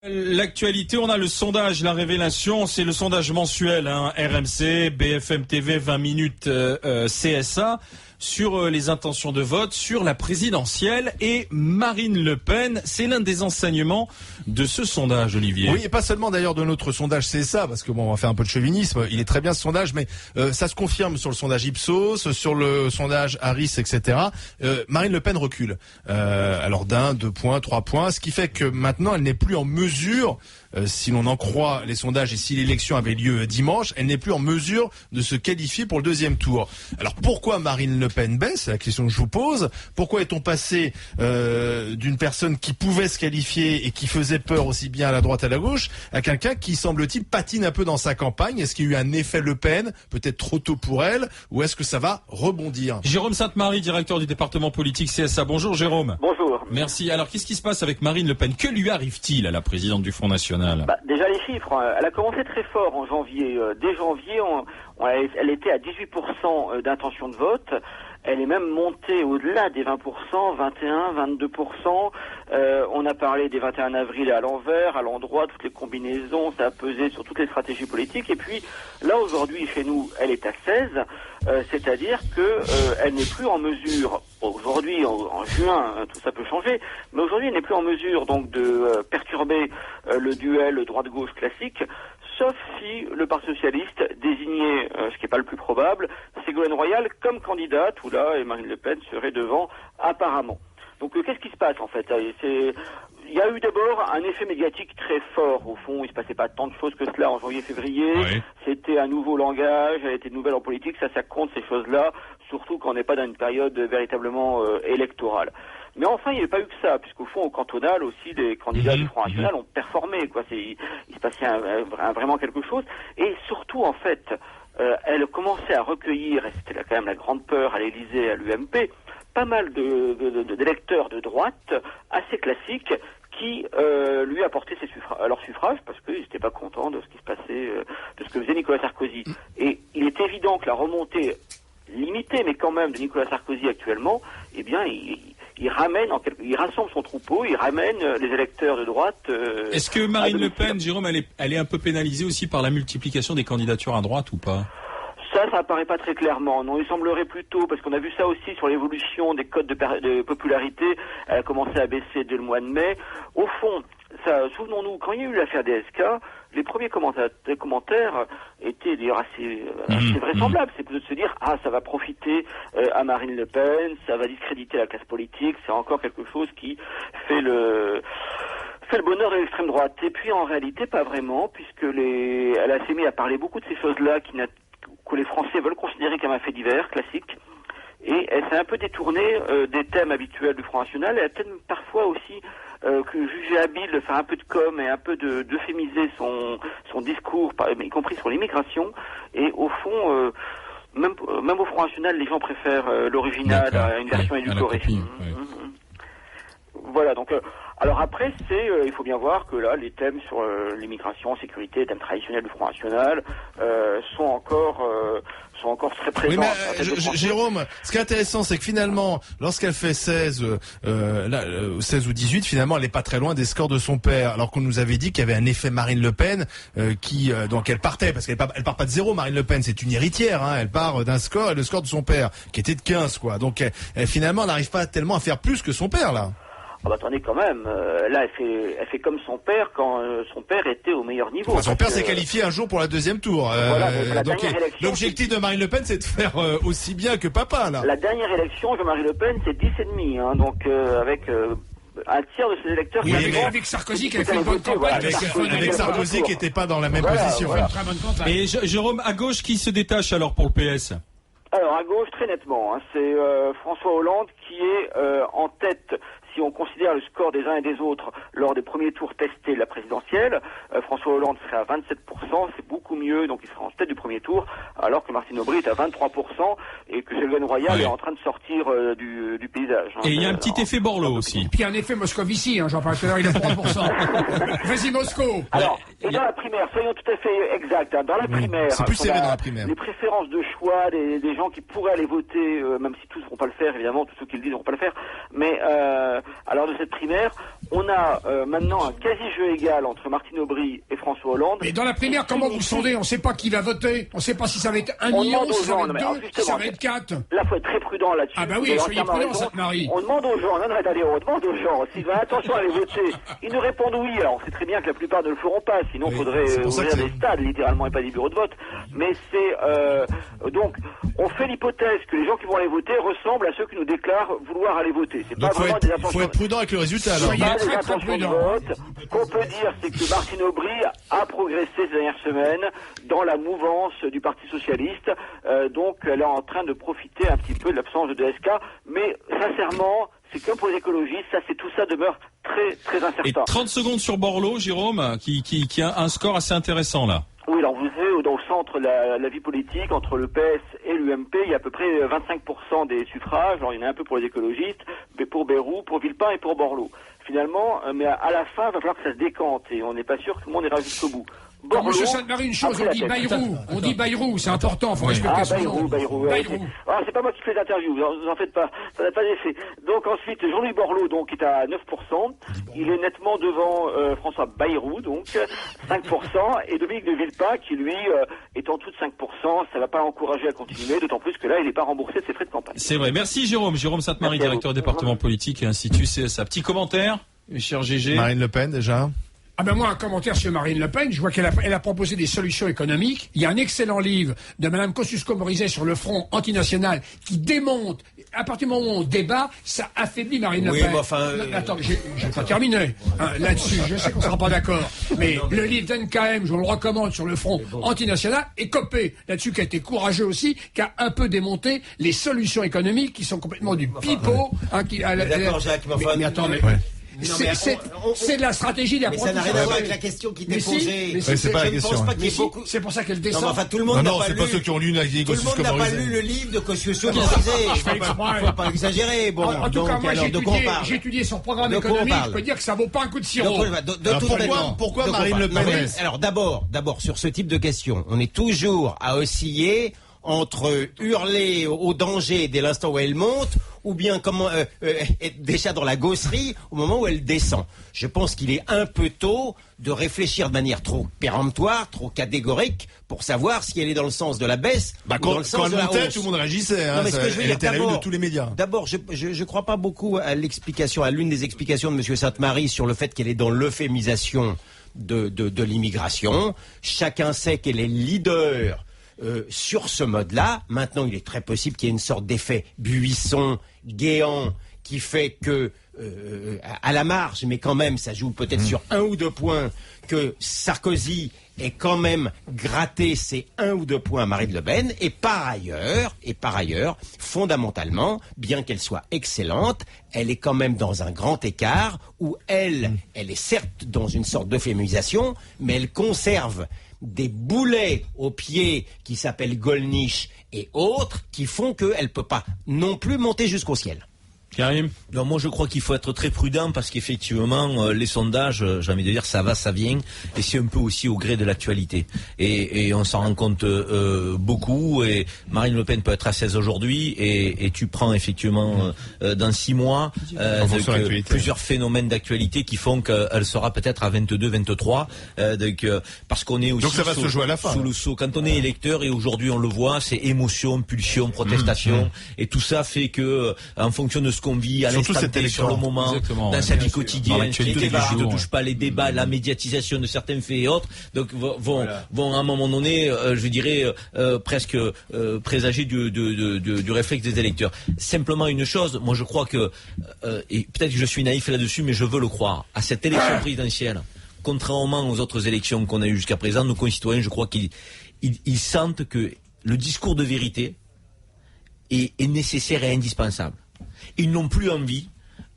L'actualité, on a le sondage, la révélation, c'est le sondage mensuel, RMC, BFM TV, 20 minutes CSA, sur les intentions de vote, sur la présidentielle et Marine Le Pen. C'est l'un des enseignements de ce sondage, Olivier. Oui, et pas seulement d'ailleurs de notre sondage CSA, parce que bon, on va faire un peu de chauvinisme, il est très bien ce sondage, mais ça se confirme sur le sondage Ipsos, sur le sondage Harris, etc. Marine Le Pen recule. Alors d'1, 2 points, 3 points, ce qui fait que maintenant elle n'est plus en mesure, si l'on en croit les sondages et si l'élection avait lieu dimanche, elle n'est plus en mesure de se qualifier pour le deuxième tour. Alors pourquoi Marine Le Pen baisse? C'est la question que je vous pose. Pourquoi est-on passé d'une personne qui pouvait se qualifier et qui faisait peur aussi bien à la droite à la gauche à quelqu'un qui, semble-t-il, patine un peu dans sa campagne? Est-ce qu'il y a eu un effet Le Pen, peut-être trop tôt pour elle, ou est-ce que ça va rebondir? Jérôme Sainte-Marie, directeur du département politique CSA. Bonjour Jérôme. Bonjour. Merci. Alors qu'est-ce qui se passe avec Marine Le Pen? Que lui arrive-t-il à la présidente du Front National? Déjà les chiffres, elle a commencé très fort en janvier. Dès janvier, elle était à 18% d'intention de vote. Elle est même montée au-delà des 20%, 21, 22%. On a parlé des 21 avril à l'envers, à l'endroit, toutes les combinaisons, ça a pesé sur toutes les stratégies politiques. Et puis là, aujourd'hui, chez nous, elle est à 16, c'est-à-dire que elle n'est plus en mesure, aujourd'hui, en juin, tout ça peut changer, mais aujourd'hui, elle n'est plus en mesure donc de perturber le duel droite-gauche classique, sauf si le Parti Socialiste désignait, ce qui n'est pas le plus probable, Ségolène Royal comme candidate, où là, Marine Le Pen serait devant apparemment. Donc qu'est-ce qui se passe en fait? Il y a eu d'abord un effet médiatique très fort. Au fond, il se passait pas tant de choses que cela en janvier-février. Oui. C'était un nouveau langage, elle était nouvelle en politique, ça compte ces choses-là, surtout quand on n'est pas dans une période véritablement électorale. Mais enfin, il n'y avait pas eu que ça, puisqu'au fond, au cantonal aussi, les candidats du Front National ont performé, quoi. Il se passait vraiment quelque chose. Et surtout, en fait, elle commençait à recueillir, et c'était quand même la grande peur à l'Élysée, à l'UMP, pas mal d'électeurs de droite, assez classiques, qui lui apportaient leur suffrage, parce qu'ils n'étaient pas contents de ce qui se passait, de ce que faisait Nicolas Sarkozy. Et il est évident que la remontée limitée, mais quand même, de Nicolas Sarkozy actuellement, eh bien, il rassemble son troupeau, il ramène les électeurs de droite. Est-ce que Marine Le Pen, Jérôme, elle est un peu pénalisée aussi par la multiplication des candidatures à droite ou pas? Ça apparaît pas très clairement. Non, il semblerait plutôt, parce qu'on a vu ça aussi sur l'évolution des codes de popularité, elle a commencé à baisser dès le mois de mai. Au fond, souvenons-nous, quand il y a eu l'affaire DSK, les premiers commentaires étaient d'ailleurs assez vraisemblables. C'est de se dire, ça va profiter à Marine Le Pen, ça va discréditer la classe politique, c'est encore quelque chose qui fait le bonheur de l'extrême droite. Et puis en réalité, pas vraiment, puisque elle s'est mise à parler beaucoup de ces choses-là que les Français veulent considérer comme un fait divers classique. Et elle s'est un peu détournée des thèmes habituels du Front National. Elle a peut-être parfois aussi jugé habile de faire un peu de com et un peu d'euphémiser son discours, y compris sur l'immigration. Et au fond, même au Front National, les gens préfèrent l'original à une version édulcorée. Voilà, donc alors après, il faut bien voir que là, les thèmes sur l'immigration, sécurité, les thèmes traditionnels du Front National sont encore très présents. Oui, mais Jérôme, ce qui est intéressant, c'est que finalement, lorsqu'elle fait 16 ou 18, finalement, elle n'est pas très loin des scores de son père. Alors qu'on nous avait dit qu'il y avait un effet Marine Le Pen donc elle partait, parce qu'elle part pas de zéro. Marine Le Pen, c'est une héritière, elle part d'un score et le score de son père, qui était de 15, quoi. Donc finalement, elle n'arrive pas tellement à faire plus que son père, là. Attendez quand même, là elle fait comme son père quand son père était au meilleur niveau. Son père s'est qualifié un jour pour la deuxième tour. Donc l'objectif de Marine Le Pen, c'est de faire aussi bien que papa, là. La dernière élection de Marine Le Pen, c'est 10,5, donc avec un tiers de ses électeurs. Oui, avec Sarkozy qui a fait une bonne campagne. Avec Sarkozy qui n'était pas dans la même position. Voilà. Et Jérôme, à gauche, qui se détache alors pour le PS? Alors à gauche, très nettement, c'est François Hollande qui est en tête. Si on considère le score des uns et des autres lors des premiers tours testés de la présidentielle, François Hollande serait à 27%, c'est beaucoup mieux, donc il serait en tête du premier tour, alors que Martine Aubry est à 23%. et que Ségolène Royal Ouais. est en train de sortir du paysage. Et il y a un petit effet Borloo aussi. Puis un effet Moscovici, j'en parlais tout à l'heure, il est 3%. Vas-y, Moscou. Alors, et dans la primaire, soyons tout à fait exacts, hein, dans la primaire, c'est plus on serré a dans la primaire. les préférences de choix des gens qui pourraient aller voter, même si tous ne vont pas le faire, évidemment, tous ceux qui le disent ne vont pas le faire, mais à l'heure de cette primaire, on a maintenant un quasi-jeu égal entre Martine Aubry et François Hollande. Mais dans la primaire, comment vous sondez? On ne sait pas qui va voter. On ne sait pas si ça va être 1 On million, demande si aux ça gens, va non, mais être alors 2, si justement, ça va être 4. Là, faut être très prudent là-dessus. Ah bah oui, Vous avez soyez entièrement prudent, raison. Sainte-Marie. On demande aux gens, non, attendez, on demande aux gens s'ils ont l'intention d'aller voter. Ils nous répondent oui. Alors on sait très bien que la plupart ne le feront pas, sinon il faudrait c'est pour ça ouvrir que des stades littéralement et pas des bureaux de vote. Mais c'est donc on fait l'hypothèse que les gens qui vont aller voter ressemblent à ceux qui nous déclarent vouloir aller voter. C'est pas Donc vraiment des faut intentions. être prudent avec le résultat alors. Soyez Pas des très, très intentions de prudent. vote. Ce qu'on peut dire, c'est que Martine Aubry a progressé ces dernières semaines dans la mouvance du Parti Socialiste. Donc elle est en train de profiter un petit peu de l'absence de DSK. Mais sincèrement, c'est comme pour les écologistes, tout ça demeure très, très Et incertain. 30 secondes sur Borloo, Jérôme, qui a un score assez intéressant là. Oui, alors vous savez, dans le centre de la vie politique, entre le PS et l'UMP, il y a à peu près 25% des suffrages. Alors il y en a un peu pour les écologistes, mais pour Bayrou, pour Villepin et pour Borloo. Finalement, mais à la fin, il va falloir que ça se décante et on n'est pas sûr que tout le monde ira jusqu'au bout. Borloo, Monsieur Sainte-Marie, une chose, après on la dit tête. Bayrou. On dit Bayrou, c'est important, faut respecter Ah, son nom. Bayrou. Ouais, alors, c'est pas moi qui fais l'interview, vous en faites pas, ça n'a pas d'effet. Donc ensuite, Jean-Louis Borloo, donc, est à 9%. Il est nettement devant François Bayrou, donc 5%, et Dominique de Villepin, qui lui est en dessous de 5%. Ça va pas l'encourager à continuer, d'autant plus que là, il n'est pas remboursé de ses frais de campagne. C'est vrai. Merci Jérôme. Jérôme Sainte-Marie, Merci à directeur vous. du département politique et institut CSA. Petit commentaire, cher GG. Marine Le Pen déjà. Ah ben moi, un commentaire sur Marine Le Pen, je vois qu'elle a proposé des solutions économiques. Il y a un excellent livre de Madame Kosciusko-Morizet sur le front antinational qui démonte, à partir du moment où on débat, ça affaiblit Marine Le Oui, Pen. mais enfin, Non, attends, j'ai pas terminé là-dessus, je sais qu'on sera pas d'accord. Mais le livre d'NKM, je vous le recommande, sur le front antinational, est copé là-dessus, qui a été courageux aussi, qui a un peu démonté les solutions économiques qui sont complètement du pipeau. D'accord, Jacques, mais enfin, mais attends, mais... Ouais. C'est de la stratégie Mais ça n'a d'apprentissage. rien à voir avec la question qui t'est Mais si, posée. mais si, c'est pas la Je ne question, pense pas hein. qu'il y ait beaucoup. C'est pour ça qu'elle Non, descend. mais enfin, tout le monde n'a Non, pas c'est lu. pas ceux qui ont lu Tout le monde n'a pas lu le livre de Kosciusko-Morizet. Faut pas exagérer. Bon, En tout donc, cas, moi, alors, de quoi on parle? j'ai étudié son programme De quoi on économique. parle? Je peux dire que ça vaut pas un coup de sirop. Donc, Alors, toute façon, pourquoi de quoi Marine on Le parle? Pen Non, mais, reste alors d'abord, sur ce type de questions, on est toujours à osciller entre hurler au danger dès l'instant où elle monte, ou bien être déjà dans la gausserie au moment où elle descend. Je pense qu'il est un peu tôt de réfléchir de manière trop péremptoire, trop catégorique, pour savoir si elle est dans le sens de la baisse ou dans Quand le sens elle de la montait, hausse. tout le monde réagissait. Non, mais ce que je veux Elle dire, était à la une de d'abord- tous les médias. D'abord, je crois pas beaucoup à l'explication, à l'une des explications de M. Sainte-Marie sur le fait qu'elle est dans l'euphémisation de l'immigration. Chacun sait qu'elle est leader sur ce mode-là. Maintenant, il est très possible qu'il y ait une sorte d'effet buisson, guéant, qui fait que, à la marge, mais quand même, ça joue peut-être sur 1 ou 2 points, que Sarkozy ait quand même gratté ces 1 ou 2 points à Marine Le Pen. Et par ailleurs, fondamentalement, bien qu'elle soit excellente, elle est quand même dans un grand écart où elle est certes dans une sorte d'euphémisation, mais elle conserve des boulets aux pieds qui s'appellent Gollnisch et autres qui font qu'elle ne peut pas non plus monter jusqu'au ciel. Karim. Non, moi je crois qu'il faut être très prudent parce qu'effectivement les sondages, j'ai envie de dire, ça va, ça vient, et c'est un peu aussi au gré de l'actualité. Et on s'en rend compte beaucoup. Et Marine Le Pen peut être à 16 aujourd'hui, et tu prends effectivement dans 6 mois plusieurs phénomènes d'actualité qui font qu'elle sera peut-être à 22, 23. Parce qu'on est aussi Donc ça va se jouer à la fin. sous le sceau. Quand on est électeur, et aujourd'hui on le voit, c'est émotion, pulsion, protestation, et tout ça fait que en fonction de ce qu'on vit à Surtout l'instant cette T, sur le élection. moment, Exactement, dans ouais, sa bien vie sûr. Dans quotidienne, l'actualité qui du ne jour, touche pas les débats, la médiatisation de certains faits et autres, donc vont à un moment donné, je dirais, presque présager du réflexe des électeurs. Simplement une chose, moi je crois que, et peut-être que je suis naïf là-dessus, mais je veux le croire, à cette élection présidentielle, contrairement aux autres élections qu'on a eues jusqu'à présent, nos concitoyens, je crois qu'ils sentent que le discours de vérité est nécessaire et indispensable. Ils n'ont plus envie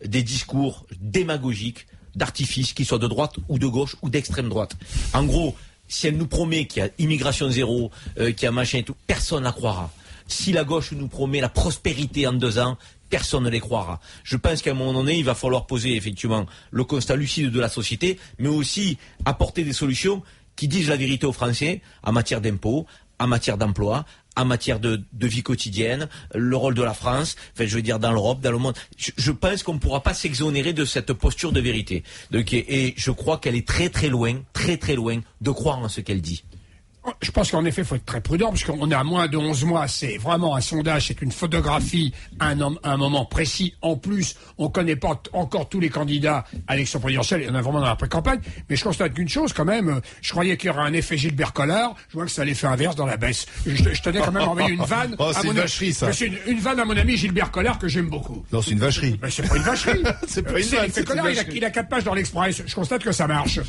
des discours démagogiques, d'artifice, qu'ils soient de droite ou de gauche ou d'extrême droite. En gros, si elle nous promet qu'il y a immigration zéro, qu'il y a machin et tout, personne ne la croira. Si la gauche nous promet la prospérité en 2 ans, personne ne les croira. Je pense qu'à un moment donné, il va falloir poser effectivement le constat lucide de la société, mais aussi apporter des solutions qui disent la vérité aux Français en matière d'impôts, en matière d'emploi, en matière de vie quotidienne, le rôle de la France, enfin je veux dire dans l'Europe, dans le monde. Je pense qu'on ne pourra pas s'exonérer de cette posture de vérité. Donc, et je crois qu'elle est très très loin de croire en ce qu'elle dit. Je pense qu'en effet, il faut être très prudent, parce qu'on est à moins de 11 mois. C'est vraiment un sondage, c'est une photographie à un moment précis. En plus, on ne connaît pas encore tous les candidats à l'élection présidentielle. Il y en a vraiment dans la pré-campagne. Mais je constate qu'une chose, quand même, je croyais qu'il y aurait un effet Gilbert Collard. Je vois que ça a l'effet inverse dans la baisse. Je tenais quand même à envoyer une vanne. Oh, c'est une vacherie, ça. C'est une vanne à mon ami Gilbert Collard que j'aime beaucoup. Non, c'est une vacherie. Mais c'est pas une vacherie. C'est pas une vanne, Collard, il a 4 pages dans l'Express. Je constate que ça marche.